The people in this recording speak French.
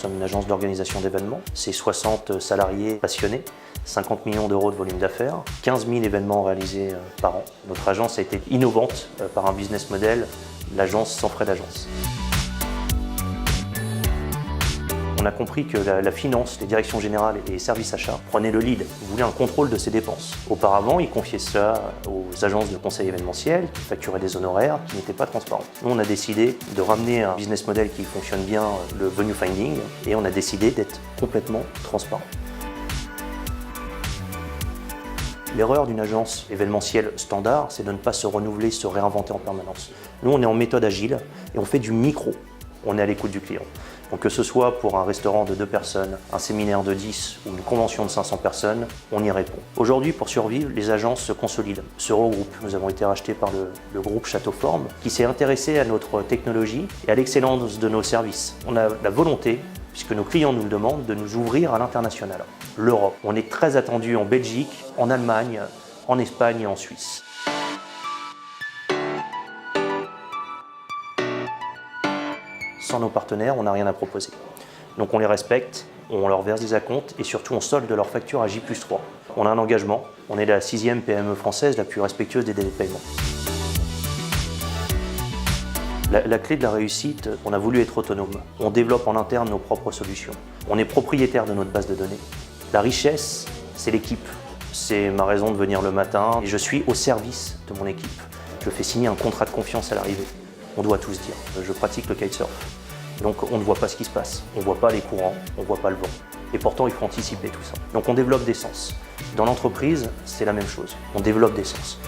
sommes une agence d'organisation d'événements. C'est 60 salariés passionnés, 50 millions d'euros de volume d'affaires, 15 000 événements réalisés par an. Notre agence a été innovante par un business model, l'agence sans frais d'agence. On a compris que la finance, les directions générales et les services achats prenaient le lead. Ils voulaient un contrôle de ses dépenses. Auparavant, ils confiaient cela aux agences de conseil événementiel qui facturaient des honoraires qui n'étaient pas transparents. Nous, on a décidé de ramener un business model qui fonctionne bien, le venue finding, et on a décidé d'être complètement transparent. L'erreur d'une agence événementielle standard, c'est de ne pas se renouveler, se réinventer en permanence. Nous, on est en méthode agile et on fait du micro. On est à l'écoute du client. Donc que ce soit pour un restaurant de 2 personnes, un séminaire de 10 ou une convention de 500 personnes, on y répond. Aujourd'hui, pour survivre, les agences se consolident, se regroupent. Nous avons été rachetés par le groupe Château-Forme qui s'est intéressé à notre technologie et à l'excellence de nos services. On a la volonté, puisque nos clients nous le demandent, de nous ouvrir à l'international. L'Europe. On est très attendu en Belgique, en Allemagne, en Espagne et en Suisse. Sans nos partenaires, on n'a rien à proposer. Donc on les respecte, on leur verse des acomptes et surtout on solde leurs factures à J+3. On a un engagement, on est la 6e PME française la plus respectueuse des délais de paiement. La clé de la réussite, on a voulu être autonome. On développe en interne nos propres solutions. On est propriétaire de notre base de données. La richesse, c'est l'équipe. C'est ma raison de venir le matin et je suis au service de mon équipe. Je fais signer un contrat de confiance à l'arrivée. On doit tous dire, je pratique le kitesurf. Donc on ne voit pas ce qui se passe, on ne voit pas les courants, on ne voit pas le vent. Et pourtant il faut anticiper tout ça. Donc on développe des sens. Dans l'entreprise, c'est la même chose, on développe des sens.